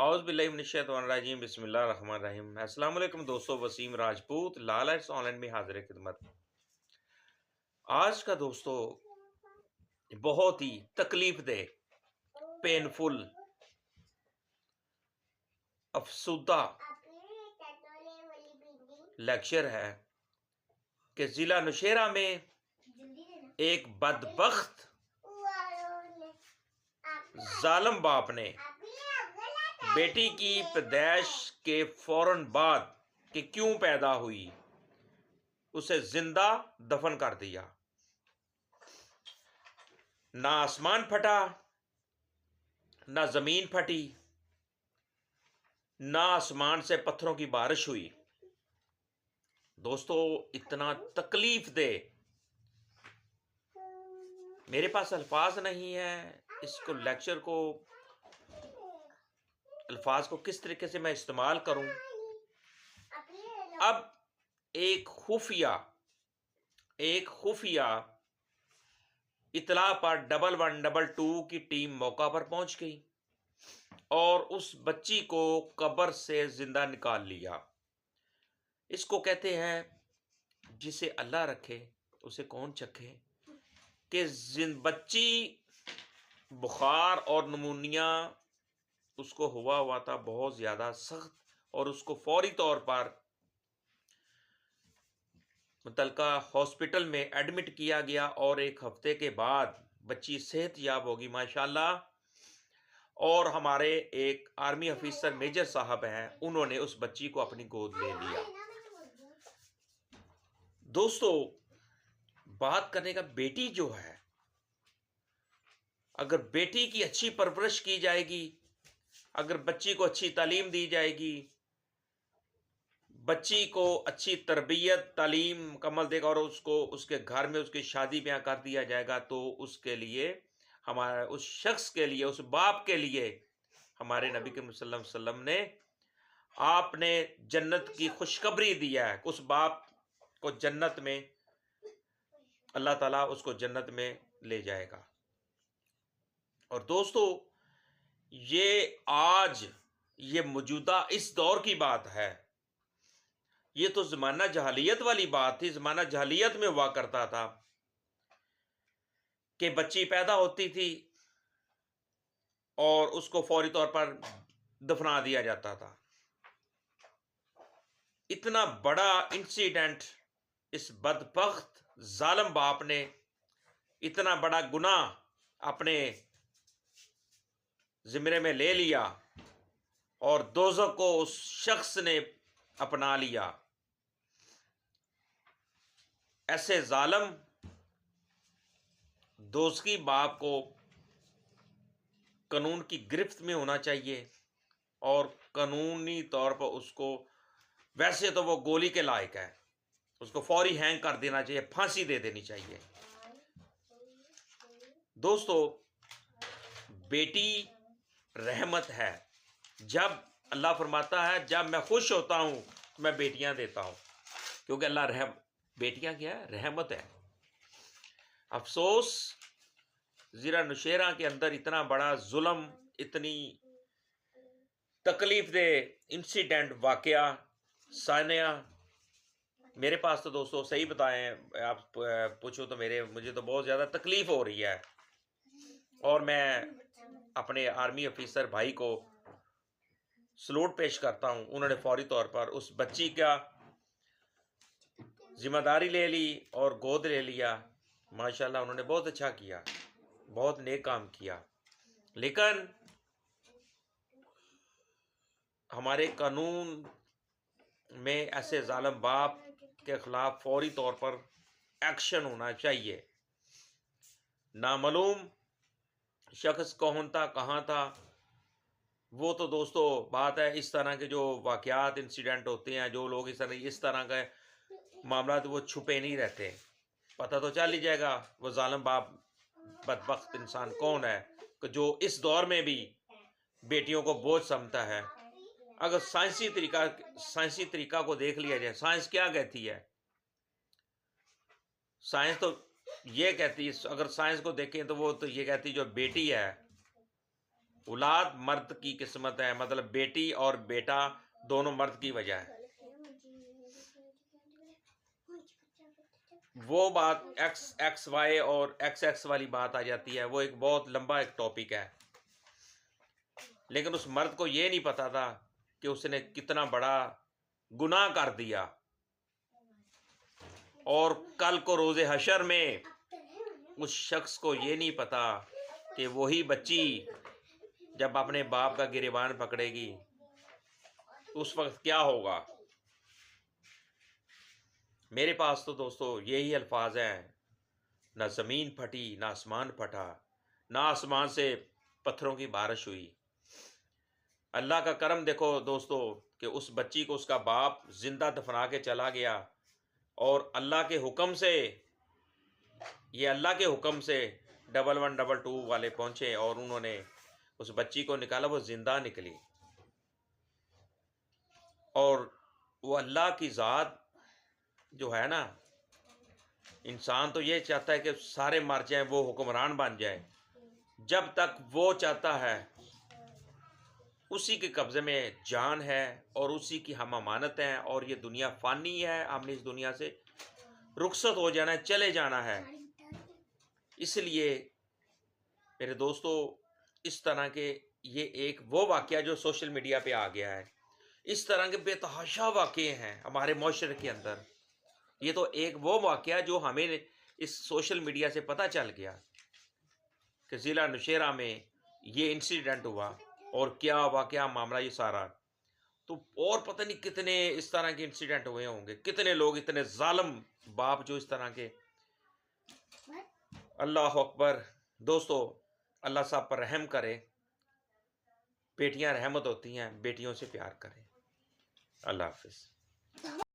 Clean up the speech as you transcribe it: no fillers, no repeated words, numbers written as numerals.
اعوذ باللہ من الشیطان الرجیم بسم اللہ الرحمن الرحیم۔ السلام علیکم دوستو، وسیم راجپوت لال آرٹس آن لائن میں حاضر خدمت۔ آج کا دوستو بہت ہی تکلیف دہ، پینفل، افسردہ لیکچر ہے کہ ضلع نوشہرہ میں ایک بدبخت ظالم باپ نے بیٹی کی پیدائش کے فوراً بعد کہ کیوں پیدا ہوئی اسے زندہ دفن کر دیا۔ نہ آسمان پھٹا، نہ زمین پھٹی، نہ آسمان سے پتھروں کی بارش ہوئی۔ دوستو اتنا تکلیف دے، میرے پاس الفاظ نہیں ہے اس کو لیکچر کو، الفاظ کو کس طریقے سے میں استعمال کروں۔ اب ایک خفیہ اطلاع پر 112 کی ٹیم موقع پر پہنچ گئی اور اس بچی کو قبر سے زندہ نکال لیا۔ اس کو کہتے ہیں جسے اللہ رکھے اسے کون چکھے، کہ بچی بخار اور نمونیا اس کو ہوا تھا بہت زیادہ سخت، اور اس کو فوری طور پر متعلقہ ہاسپٹل میں ایڈمٹ کیا گیا اور 1 ہفتے کے بعد بچی صحت یاب ہوگی ماشاءاللہ۔ اور ہمارے ایک آرمی افیسر میجر صاحب ہیں، انہوں نے اس بچی کو اپنی گود لے لیا۔ دوستو بات کرنے کا، بیٹی جو ہے، اگر بیٹی کی اچھی پرورش کی جائے گی، اگر بچی کو اچھی تعلیم دی جائے گی، بچی کو اچھی تربیت تعلیم مکمل دے گا اور اس کو اس کے گھر میں اس کی شادی بیاہ کر دیا جائے گا، تو اس کے لیے ہمارا، اس شخص کے لیے، اس باپ کے لیے ہمارے نبی کریم صلی اللہ علیہ وسلم نے، آپ نے جنت کی خوشخبری دیا ہے۔ اس باپ کو جنت میں اللہ تعالیٰ اس کو جنت میں لے جائے گا۔ اور دوستو یہ موجودہ اس دور کی بات ہے، یہ تو زمانہ جاہلیت والی بات تھی۔ زمانہ جاہلیت میں ہوا کرتا تھا کہ بچی پیدا ہوتی تھی اور اس کو فوری طور پر دفنا دیا جاتا تھا۔ اتنا بڑا انسیڈنٹ اس بدبخت ظالم باپ نے، اتنا بڑا گناہ اپنے زمرے میں لے لیا اور دوزخ کو اس شخص نے اپنا لیا۔ ایسے ظالم دوزخی باپ کو قانون کی گرفت میں ہونا چاہیے اور قانونی طور پر اس کو، ویسے تو وہ گولی کے لائق ہے، اس کو فوری ہینگ کر دینا چاہیے، پھانسی دے دینی چاہیے۔ دوستو بیٹی رحمت ہے، جب اللہ فرماتا ہے جب میں خوش ہوتا ہوں تو میں بیٹیاں دیتا ہوں، کیونکہ اللہ بیٹیاں کیا ہے؟ رحمت ہے۔ افسوس ضلع نوشہرہ کے اندر اتنا بڑا ظلم، اتنی تکلیف دہ انسیڈنٹ، واقعہ سانیہ، میرے پاس تو دوستو صحیح بتائیں، آپ پوچھو تو مجھے تو بہت زیادہ تکلیف ہو رہی ہے، اور میں اپنے آرمی افیسر بھائی کو سلوٹ پیش کرتا ہوں۔ انہوں نے فوری طور پر اس بچی کا ذمہ داری لے لی اور گود لے لیا۔ ماشاءاللہ انہوں نے بہت اچھا کیا، بہت نیک کام کیا۔ لیکن ہمارے قانون میں ایسے ظالم باپ کے خلاف فوری طور پر ایکشن ہونا چاہیے۔ نامعلوم شخص کون تھا، کہاں تھا، وہ تو دوستو بات ہے، اس طرح کے جو واقعات انسیڈنٹ ہوتے ہیں، جو لوگ اس طرح کے معاملات وہ چھپے نہیں رہتے، پتہ تو چل ہی جائے گا وہ ظالم باپ بدبخت انسان کون ہے، کہ جو اس دور میں بھی بیٹیوں کو بوجھ سمجھتا ہے۔ اگر سائنسی طریقہ کو دیکھ لیا جائے، سائنس کیا کہتی ہے؟ سائنس تو یہ کہتی ہے، اگر سائنس کو دیکھیں تو وہ تو یہ کہتی ہے جو بیٹی ہے اولاد مرد کی قسمت ہے، مطلب بیٹی اور بیٹا دونوں مرد کی وجہ ہے۔ وہ بات ایکس ایکس وائی اور ایکس ایکس والی بات آ جاتی ہے، وہ ایک بہت لمبا ایک ٹاپک ہے، لیکن اس مرد کو یہ نہیں پتا تھا کہ اس نے کتنا بڑا گناہ کر دیا، اور کل کو روز حشر میں اس شخص کو یہ نہیں پتا کہ وہی بچی جب اپنے باپ کا گریبان پکڑے گی اس وقت کیا ہوگا۔ میرے پاس تو دوستو یہی الفاظ ہیں، نہ زمین پھٹی نہ آسمان پھٹا، نہ آسمان سے پتھروں کی بارش ہوئی۔ اللہ کا کرم دیکھو دوستو کہ اس بچی کو اس کا باپ زندہ دفنا کے چلا گیا، اور اللہ کے حکم سے، یہ اللہ کے حکم سے 1122 والے پہنچے اور انہوں نے اس بچی کو نکالا، وہ زندہ نکلی۔ اور وہ اللہ کی ذات جو ہے نا، انسان تو یہ چاہتا ہے کہ سارے مر جائیں، وہ حکمران بن جائے، جب تک وہ چاہتا ہے اسی کے قبضے میں جان ہے اور اسی کی ہم امانت ہیں، اور یہ دنیا فانی ہے، ہم نے اس دنیا سے رخصت ہو جانا ہے، چلے جانا ہے۔ اس لیے میرے دوستو اس طرح کے یہ ایک وہ واقعہ جو سوشل میڈیا پہ آ گیا ہے، اس طرح کے بے تحاشا واقعے ہیں ہمارے معاشرے کے اندر۔ یہ تو ایک وہ واقعہ جو ہمیں اس سوشل میڈیا سے پتہ چل گیا کہ ضلع نوشیرہ میں یہ انسیڈنٹ ہوا، اور کیا واقعہ معاملہ یہ سارا، تو اور پتہ نہیں کتنے اس طرح کے انسیڈنٹ ہوئے ہوں گے، کتنے لوگ اتنے ظالم باپ جو اس طرح کے۔ اللہ اکبر۔ دوستو اللہ صاحب پر رحم کرے، بیٹیاں رحمت ہوتی ہیں، بیٹیوں سے پیار کریں۔ اللہ حافظ۔